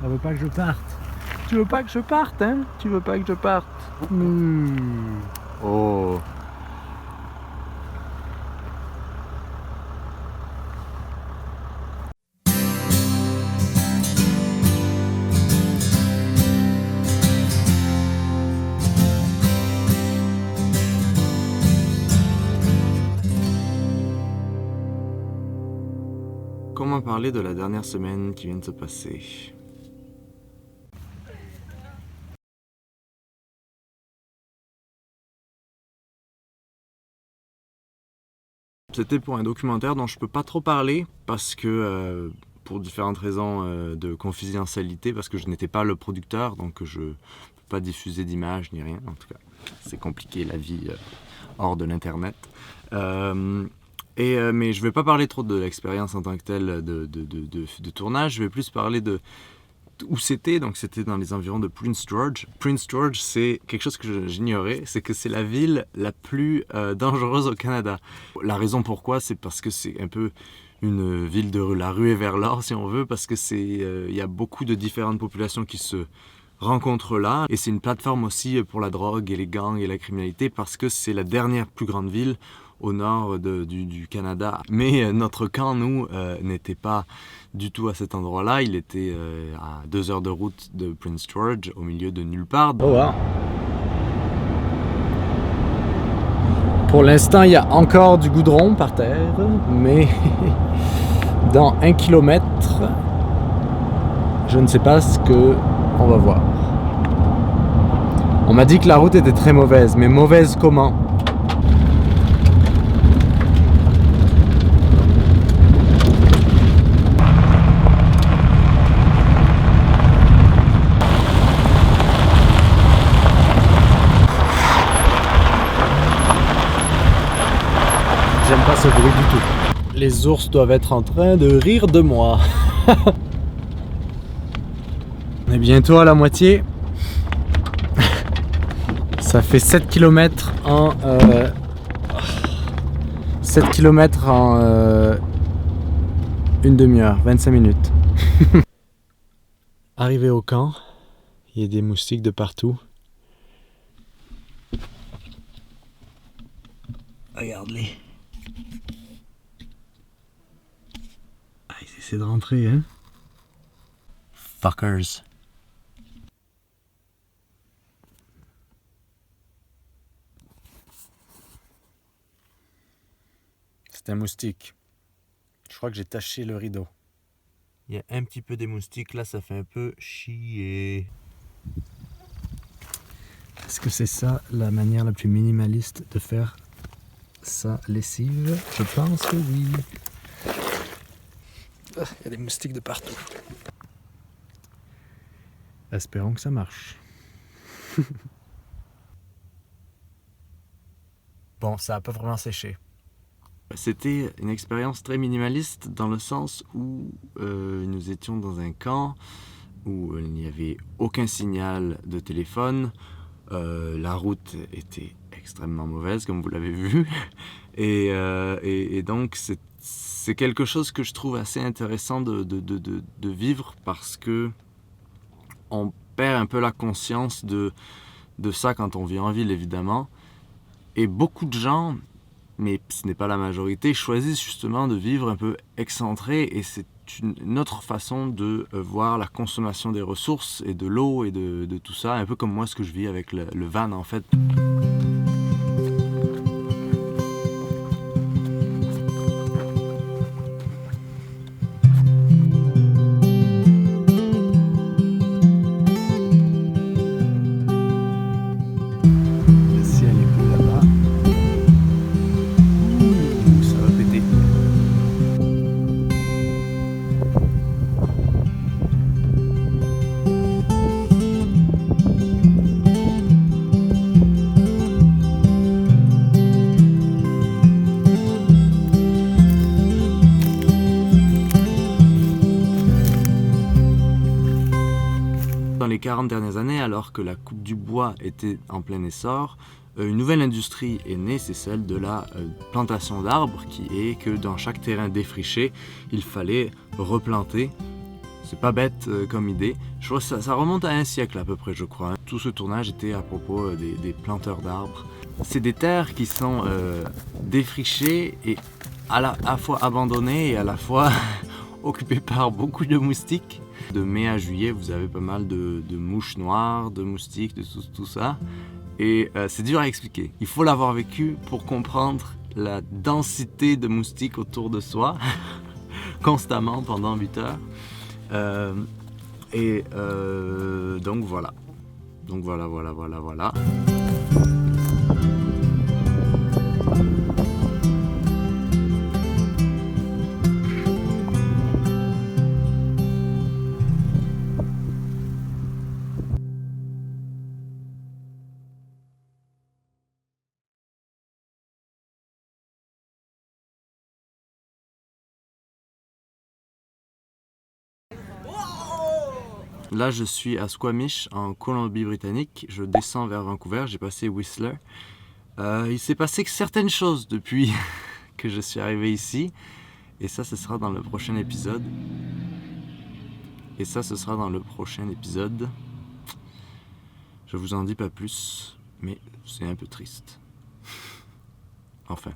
Elle veut pas que je parte. Tu veux pas que je parte, hein? Tu veux pas que je parte? Oh. Comment parler de la dernière semaine qui vient de se passer? C'était pour un documentaire dont je peux pas trop parler parce que pour différentes raisons de confidentialité, parce que je n'étais pas le producteur, donc je peux pas diffuser d'images ni rien. En tout cas, c'est compliqué la vie hors de l'internet. Mais je vais pas parler trop de l'expérience en tant que telle de tournage. Je vais plus parler de où c'était. Donc c'était dans les environs de Prince George. Prince George, c'est quelque chose que j'ignorais, c'est que c'est la ville la plus dangereuse au Canada. La raison pourquoi, c'est parce que c'est un peu une ville de la ruée vers l'or, si on veut, parce que il y a beaucoup de différentes populations qui se rencontrent là, et c'est une plateforme aussi pour la drogue et les gangs et la criminalité, parce que c'est la dernière plus grande ville au nord du Canada. Mais notre camp, nous, n'était pas du tout à cet endroit-là. Il était à 2 heures de route de Prince George, au milieu de nulle part. Oh wow. Pour l'instant, il y a encore du goudron par terre, mais dans 1 kilomètre, je ne sais pas ce qu'on va voir. On m'a dit que la route était très mauvaise, mais mauvaise comment ? J'aime pas ce bruit du tout. Les ours doivent être en train de rire de moi. On est bientôt à la moitié. Ça fait 7 km en 7 km en une demi-heure, 25 minutes. Arrivé au camp, il y a des moustiques de partout. Regarde-les. Ah, ils essaient de rentrer, hein. Fuckers. C'est un moustique. Je crois que j'ai taché le rideau. Il y a un petit peu des moustiques là, ça fait un peu chier. Est-ce que c'est ça la manière la plus minimaliste de faire sa lessive? Je pense que oui. Il y a des moustiques de partout. Espérons que ça marche. Bon, ça a pas vraiment séché. C'était une expérience très minimaliste dans le sens où nous étions dans un camp où il n'y avait aucun signal de téléphone. La route était extrêmement mauvaise, comme vous l'avez vu. Et donc, c'est quelque chose que je trouve assez intéressant de vivre parce que on perd un peu la conscience de ça quand on vit en ville, évidemment. Et beaucoup de gens, mais ce n'est pas la majorité, choisissent justement de vivre un peu excentré, et c'est une autre façon de voir la consommation des ressources et de l'eau et de tout ça, un peu comme moi ce que je vis avec le van en fait. Dans les 40 dernières années, alors que la coupe du bois était en plein essor, une nouvelle industrie est née, c'est celle de la plantation d'arbres, qui est que dans chaque terrain défriché, il fallait replanter c'est pas bête comme idée. Je crois que ça remonte à un siècle à peu près, je crois. Tout ce tournage était à propos des planteurs d'arbres. C'est des terres qui sont défrichées et à la fois abandonnées et à la fois occupées par beaucoup de moustiques. De mai à juillet, vous avez pas mal de mouches noires, de moustiques, de tout ça. Et c'est dur à expliquer. Il faut l'avoir vécu pour comprendre la densité de moustiques autour de soi, constamment pendant 8 heures. Donc voilà. Donc voilà. Là, je suis à Squamish, en Colombie-Britannique. Je descends vers Vancouver, j'ai passé Whistler. Il s'est passé certaines choses depuis que je suis arrivé ici. Et ça, ce sera dans le prochain épisode. Je vous en dis pas plus, mais c'est un peu triste. Enfin.